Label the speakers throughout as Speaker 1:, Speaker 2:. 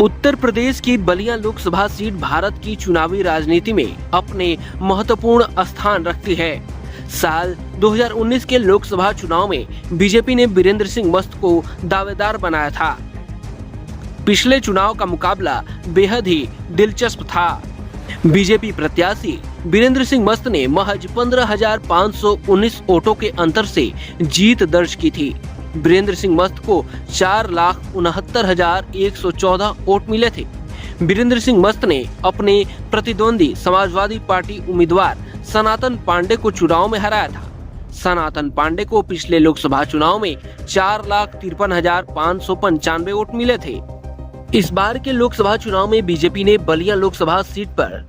Speaker 1: उत्तर प्रदेश की बलिया लोकसभा सीट भारत की चुनावी राजनीति में अपने महत्वपूर्ण स्थान रखती है। साल 2019 के लोकसभा चुनाव में बीजेपी ने बीरेंद्र सिंह मस्त को दावेदार बनाया था। पिछले चुनाव का मुकाबला बेहद ही दिलचस्प था। बीजेपी प्रत्याशी बीरेंद्र सिंह मस्त ने महज 15,519 वोटों के अंतर से जीत दर्ज की थी। बीरेंद्र सिंह मस्त को 4,69,114 वोट मिले थे। बीरेंद्र सिंह मस्त ने अपने प्रतिद्वंदी समाजवादी पार्टी उम्मीदवार सनातन पांडे को चुनाव में हराया था। सनातन पांडे को पिछले लोकसभा चुनाव में 4,53,595 वोट मिले थे। इस बार के लोकसभा चुनाव में बीजेपी ने बलिया लोकसभा सीट पर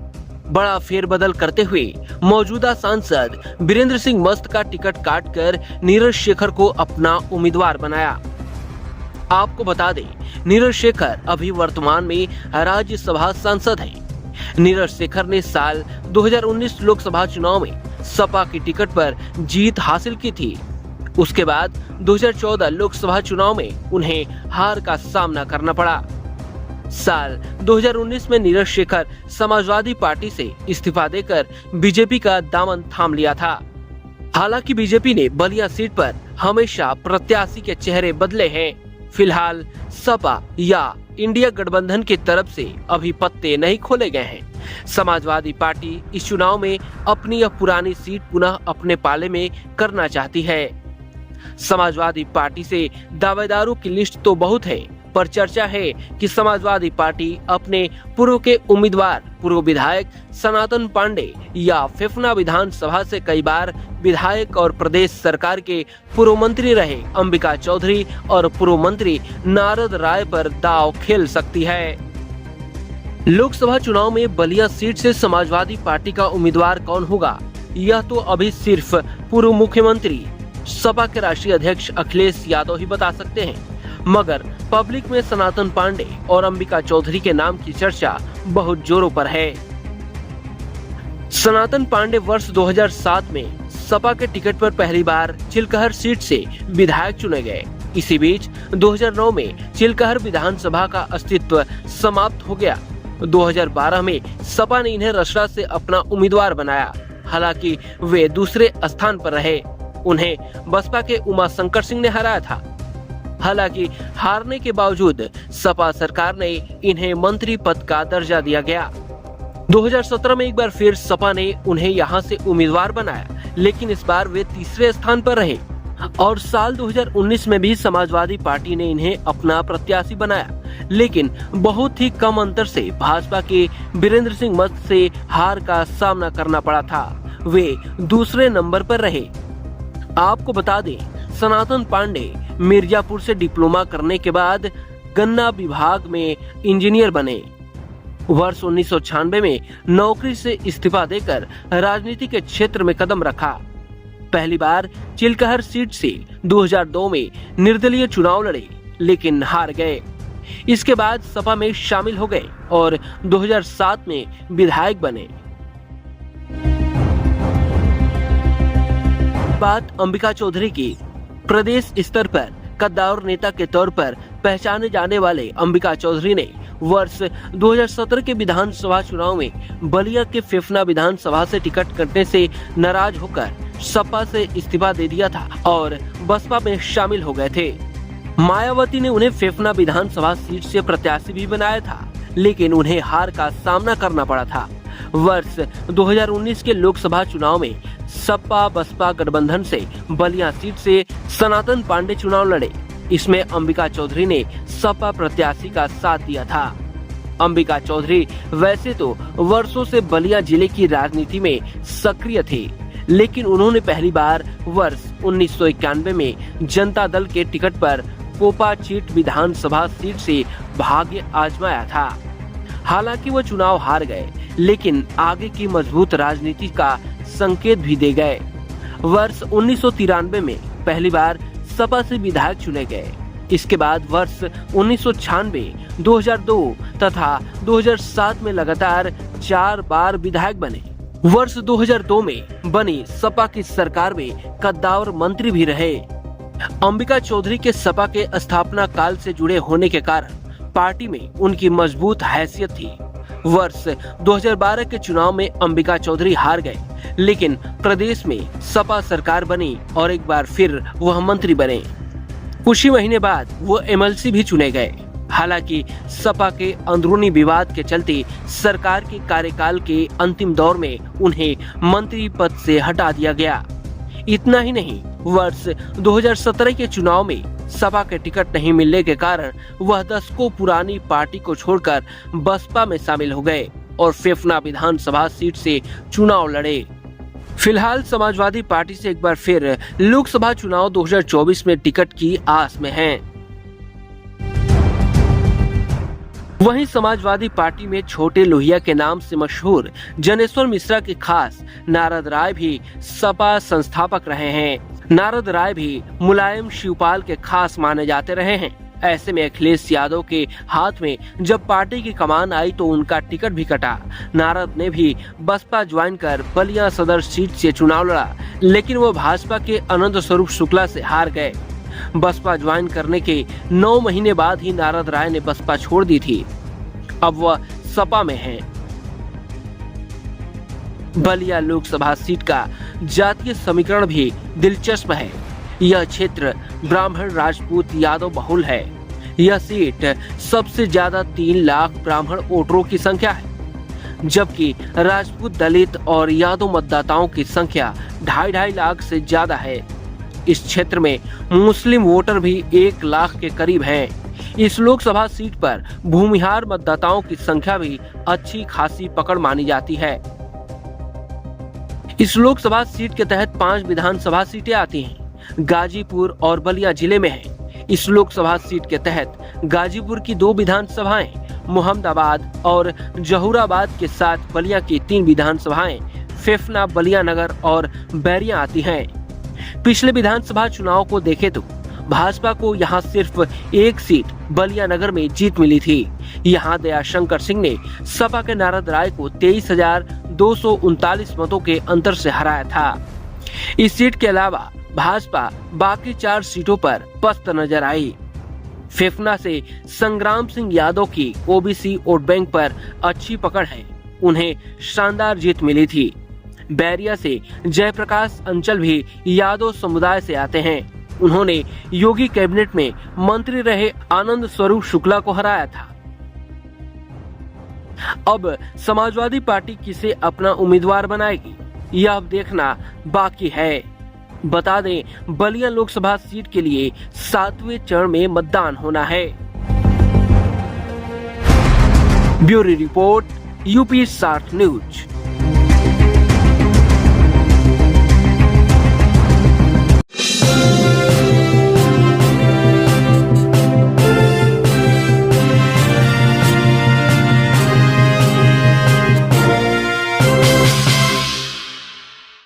Speaker 1: बड़ा फेरबदल करते हुए मौजूदा सांसद बीरेंद्र सिंह मस्त का टिकट काटकर नीरज शेखर को अपना उम्मीदवार बनाया। आपको बता दें, नीरज शेखर अभी वर्तमान में राज्यसभा सांसद हैं। नीरज शेखर ने साल 2019 लोकसभा चुनाव में सपा की टिकट पर जीत हासिल की थी। उसके बाद 2014 लोकसभा चुनाव में उन्हें हार का सामना करना पड़ा। साल 2019 में नीरज शेखर समाजवादी पार्टी से इस्तीफा देकर बीजेपी का दामन थाम लिया था। हालांकि बीजेपी ने बलिया सीट पर हमेशा प्रत्याशी के चेहरे बदले हैं। फिलहाल सपा या इंडिया गठबंधन की तरफ से अभी पत्ते नहीं खोले गए हैं। समाजवादी पार्टी इस चुनाव में अपनी यह पुरानी सीट पुनः अपने पाले में करना चाहती है। समाजवादी पार्टी से दावेदारों की लिस्ट तो बहुत है, पर चर्चा है कि समाजवादी पार्टी अपने पूर्व के उम्मीदवार पूर्व विधायक सनातन पांडे या फेफना विधानसभा से कई बार विधायक और प्रदेश सरकार के पूर्व मंत्री रहे अंबिका चौधरी और पूर्व मंत्री नारद राय पर दांव खेल सकती है। लोकसभा चुनाव में बलिया सीट से समाजवादी पार्टी का उम्मीदवार कौन होगा, यह तो अभी सिर्फ पूर्व मुख्यमंत्री सपा के राष्ट्रीय अध्यक्ष अखिलेश यादव ही बता सकते हैं। मगर पब्लिक में सनातन पांडे और अंबिका चौधरी के नाम की चर्चा बहुत जोरों पर है। सनातन पांडे वर्ष 2007 में सपा के टिकट पर पहली बार चिलकहर सीट से विधायक चुने गए। इसी बीच 2009 में चिलकहर विधानसभा का अस्तित्व समाप्त हो गया। 2012 में सपा ने इन्हें रसड़ा से अपना उम्मीदवार बनाया। हालांकि वे दूसरे स्थान पर रहे। उन्हें बसपा के उमा शंकर सिंह ने हराया था। हालांकि हारने के बावजूद सपा सरकार ने इन्हें मंत्री पद का दर्जा दिया गया। 2017 में एक बार फिर सपा ने उन्हें यहां से उम्मीदवार बनाया, लेकिन इस बार वे तीसरे स्थान पर रहे। और साल 2019 में भी समाजवादी पार्टी ने इन्हें अपना प्रत्याशी बनाया, लेकिन बहुत ही कम अंतर से भाजपा के बीरेंद्र सिंह मस्त से हार का सामना करना पड़ा था। वे दूसरे नंबर पर रहे। आपको बता दें, सनातन पांडे मिर्जापुर से डिप्लोमा करने के बाद गन्ना विभाग में इंजीनियर बने। वर्ष 1996 में नौकरी से इस्तीफा देकर राजनीति के क्षेत्र में कदम रखा। पहली बार चिलकहर सीट से 2002 में निर्दलीय चुनाव लड़े, लेकिन हार गए। इसके बाद सपा में शामिल हो गए और 2007 में विधायक बने। बात अंबिका चौधरी की। प्रदेश स्तर पर कद्दावर नेता के तौर पर पहचाने जाने वाले अंबिका चौधरी ने वर्ष 2017 के विधानसभा चुनाव में बलिया के फेफना विधानसभा से टिकट कटने से नाराज होकर सपा से इस्तीफा दे दिया था और बसपा में शामिल हो गए थे। मायावती ने उन्हें फेफना विधानसभा सीट से प्रत्याशी भी बनाया था, लेकिन उन्हें हार का सामना करना पड़ा था। वर्ष 2019 के लोकसभा चुनाव में सपा बसपा गठबंधन से बलिया सीट से सनातन पांडे चुनाव लड़े। इसमें अंबिका चौधरी ने सपा प्रत्याशी का साथ दिया था। अंबिका चौधरी वैसे तो वर्षों से बलिया जिले की राजनीति में सक्रिय थे, लेकिन उन्होंने पहली बार वर्ष 1991 में जनता दल के टिकट पर कोपा चीट विधानसभा सीट से भाग्य आजमाया था। हालांकि वो चुनाव हार गए, लेकिन आगे की मजबूत राजनीति का संकेत भी दे गए। वर्ष 1993 में पहली बार सपा से विधायक चुने गए। इसके बाद वर्ष 1996, 2002 तथा 2007 में लगातार 4 बार विधायक बने। वर्ष 2002 में बनी सपा की सरकार में कद्दावर मंत्री भी रहे। अंबिका चौधरी के सपा के स्थापना काल से जुड़े होने के कारण पार्टी में उनकी मजबूत हैसियत थी। वर्ष 2012 के चुनाव में अंबिका चौधरी हार गए, लेकिन प्रदेश में सपा सरकार बनी और एक बार फिर वह मंत्री बने। कुछ ही महीने बाद वो एमएलसी भी चुने गए। हालांकि सपा के अंदरूनी विवाद के चलते सरकार के कार्यकाल के अंतिम दौर में उन्हें मंत्री पद से हटा दिया गया। इतना ही नहीं, वर्ष 2017 के चुनाव में सपा के टिकट नहीं मिलने के कारण वह दशकों पुरानी पार्टी को छोड़कर बसपा में शामिल हो गए और फेफना विधानसभा सीट से चुनाव लड़े। फिलहाल समाजवादी पार्टी से एक बार फिर लोकसभा चुनाव 2024 में टिकट की आस में हैं। वहीं समाजवादी पार्टी में छोटे लोहिया के नाम से मशहूर जनेश्वर मिश्रा के खास नारद राय भी सपा संस्थापक रहे हैं। नारद राय भी मुलायम शिवपाल के खास माने जाते रहे हैं। ऐसे में अखिलेश यादव के हाथ में जब पार्टी की कमान आई तो उनका टिकट भी कटा। नारद ने भी बसपा ज्वाइन कर बलिया सदर सीट से चुनाव लड़ा, लेकिन वो भाजपा के अनंत स्वरूप शुक्ला से हार गए। बसपा ज्वाइन करने के 9 महीने बाद ही नारद राय ने बसपा छोड़ दी थी। अब वह सपा में हैं। बलिया लोकसभा सीट का जातीय समीकरण भी दिलचस्प है। यह क्षेत्र ब्राह्मण राजपूत यादव बहुल है। यह सीट सबसे ज्यादा 3 लाख ब्राह्मण वोटरों की संख्या है, जबकि राजपूत दलित और यादव मतदाताओं की संख्या 2.5 लाख से ज्यादा है। इस क्षेत्र में मुस्लिम वोटर भी 1 लाख के करीब हैं। इस लोकसभा सीट पर भूमिहार मतदाताओं की संख्या भी अच्छी खासी पकड़ मानी जाती है। इस लोकसभा सीट के तहत 5 विधानसभा सीटें आती हैं। गाजीपुर और बलिया जिले में है। इस लोकसभा सीट के तहत गाजीपुर की 2 विधानसभाएं, मोहम्मदाबाद और जहूराबाद के साथ बलिया की 3 विधानसभाएं, फेफना, बलिया नगर और बैरिया आती हैं। पिछले विधानसभा चुनाव को देखें तो भाजपा को यहां सिर्फ 1 सीट बलिया नगर में जीत मिली थी। यहां दयाशंकर सिंह ने सपा के नारद राय को 23,239 मतों के अंतर से हराया था। इस सीट के अलावा भाजपा बाकी 4 सीटों पर पस्त नजर आई। फेफना से संग्राम सिंह यादव की ओबीसी वोट बैंक पर अच्छी पकड़ है, उन्हें शानदार जीत मिली थी। बैरिया से जयप्रकाश अंचल भी यादव समुदाय से आते हैं। उन्होंने योगी कैबिनेट में मंत्री रहे आनंद स्वरूप शुक्ला को हराया था। अब समाजवादी पार्टी किसे अपना उम्मीदवार बनाएगी, यह अब देखना बाकी है। बता दें, बलिया लोकसभा सीट के लिए 7वें चरण में मतदान होना है। Bureau report, UP 60 news.